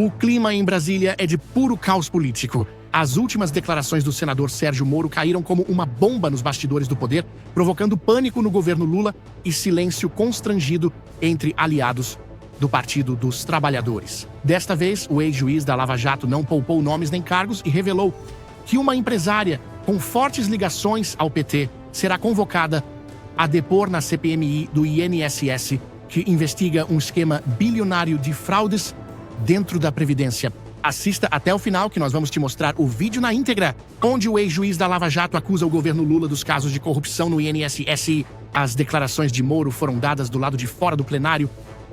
O clima em Brasília é de puro caos político. As últimas declarações do senador Sérgio Moro caíram como uma bomba nos bastidores do poder, provocando pânico no governo Lula e silêncio constrangido entre aliados do Partido dos Trabalhadores. Desta vez, o ex-juiz da Lava Jato não poupou nomes nem cargos e revelou que uma empresária com fortes ligações ao PT será convocada a depor na CPMI do INSS, que investiga um esquema bilionário de fraudes dentro da Previdência. Assista até o final que nós vamos te mostrar o vídeo na íntegra, onde o ex-juiz da Lava Jato acusa o governo Lula dos casos de corrupção no INSS. As declarações de Moro foram dadas do lado de fora do plenário,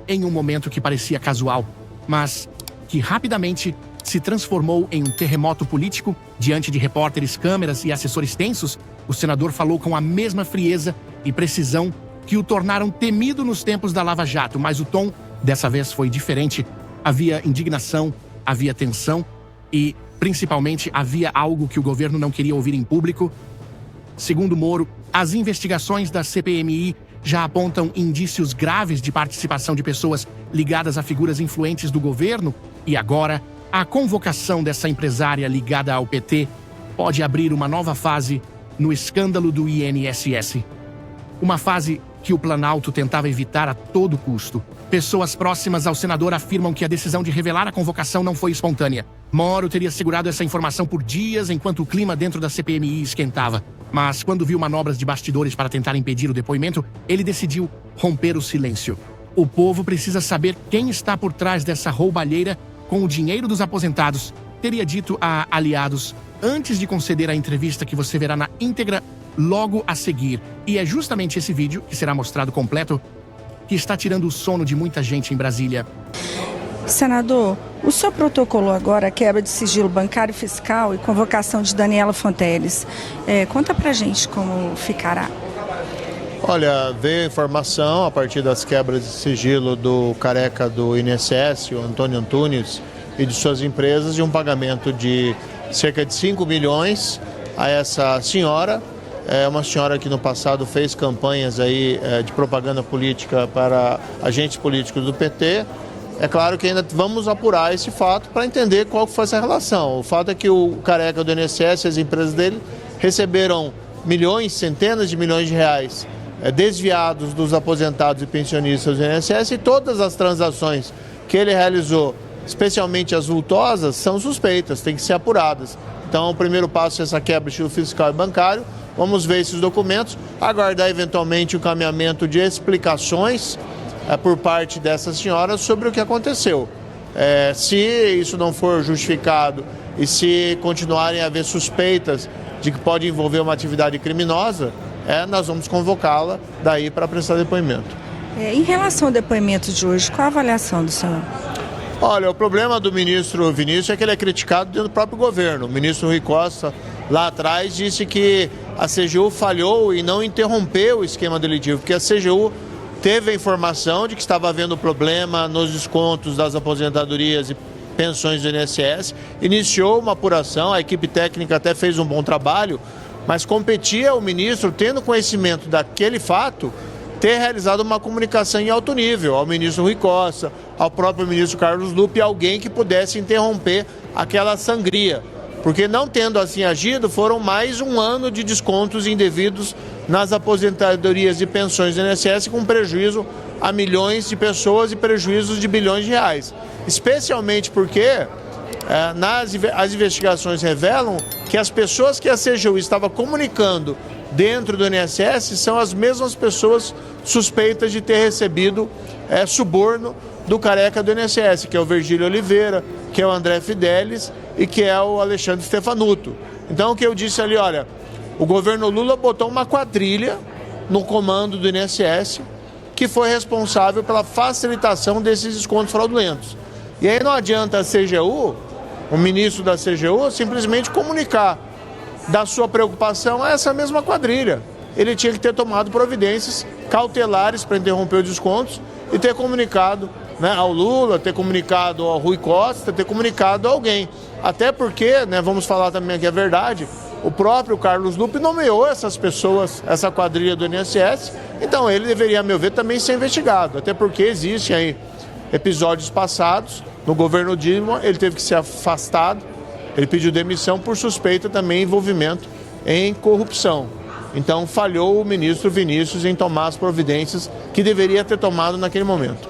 em um momento que parecia casual, mas que rapidamente se transformou em um terremoto político. Diante de repórteres, câmeras e assessores tensos, o senador falou com a mesma frieza e precisão que o tornaram temido nos tempos da Lava Jato, mas o tom dessa vez foi diferente. Havia indignação, havia tensão e, principalmente, havia algo que o governo não queria ouvir em público. Segundo Moro, as investigações da CPMI já apontam indícios graves de participação de pessoas ligadas a figuras influentes do governo e agora a convocação dessa empresária ligada ao PT pode abrir uma nova fase no escândalo do INSS. Uma fase que o Planalto tentava evitar a todo custo. Pessoas próximas ao senador afirmam que a decisão de revelar a convocação não foi espontânea. Moro teria segurado essa informação por dias enquanto o clima dentro da CPMI esquentava. Mas quando viu manobras de bastidores para tentar impedir o depoimento, ele decidiu romper o silêncio. O povo precisa saber quem está por trás dessa roubalheira com o dinheiro dos aposentados, teria dito a aliados antes de conceder a entrevista que você verá na íntegra logo a seguir. E é justamente esse vídeo, que será mostrado completo, que está tirando o sono de muita gente em Brasília. Senador, o senhor protocolou agora a quebra de sigilo bancário e fiscal e convocação de Daniela Fonteles. Conta pra gente como ficará. Olha, veio a informação a partir das quebras de sigilo do careca do INSS, o Antônio Antunes, e de suas empresas, de um pagamento de cerca de 5 milhões a essa senhora. É uma senhora que no passado fez campanhas aí de propaganda política para agentes políticos do PT. É claro que ainda vamos apurar esse fato para entender qual foi essa relação. O fato é que o careca do INSS e as empresas dele receberam milhões, centenas de milhões de reais desviados dos aposentados e pensionistas do INSS, e todas as transações que ele realizou, especialmente as vultosas, são suspeitas, têm que ser apuradas. Então, o primeiro passo é essa quebra de sigilo fiscal e bancário. Vamos ver esses documentos, aguardar eventualmente o encaminhamento de explicações por parte dessa senhora sobre o que aconteceu. Se isso não for justificado e se continuarem a haver suspeitas de que pode envolver uma atividade criminosa, nós vamos convocá-la daí para prestar depoimento. Em relação ao depoimento de hoje, qual a avaliação do senhor? Olha, o problema do ministro Vinícius é que ele é criticado dentro do próprio governo. O ministro Rui Costa, lá atrás, disse que a CGU falhou e não interrompeu o esquema delitivo, porque a CGU teve a informação de que estava havendo problema nos descontos das aposentadorias e pensões do INSS, iniciou uma apuração, a equipe técnica até fez um bom trabalho, mas competia ao ministro, tendo conhecimento daquele fato, ter realizado uma comunicação em alto nível ao ministro Rui Costa, ao próprio ministro Carlos Lupe, alguém que pudesse interromper aquela sangria. Porque não tendo assim agido, foram mais um ano de descontos indevidos nas aposentadorias e pensões do INSS, com prejuízo a milhões de pessoas e prejuízos de bilhões de reais. Especialmente porque as investigações revelam que as pessoas que a CGU estava comunicando dentro do INSS são as mesmas pessoas suspeitas de ter recebido suborno do careca do INSS, que é o Virgílio Oliveira, que é o André Fidelis e que é o Alexandre Stefanuto. Então o que eu disse ali, olha, o governo Lula botou uma quadrilha no comando do INSS que foi responsável pela facilitação desses descontos fraudulentos. E aí não adianta a CGU, o ministro da CGU, simplesmente comunicar da sua preocupação a essa mesma quadrilha. Ele tinha que ter tomado providências cautelares para interromper os descontos e ter comunicado ao Lula, ter comunicado ao Rui Costa, ter comunicado a alguém. Até porque, vamos falar também aqui a verdade, o próprio Carlos Lupe nomeou essas pessoas, essa quadrilha do INSS, então ele deveria, a meu ver, também ser investigado. Até porque existem aí episódios passados No governo Dilma, ele teve que ser afastado, ele pediu demissão por suspeita também envolvimento em corrupção. Então falhou o ministro Vinícius em tomar as providências que deveria ter tomado naquele momento.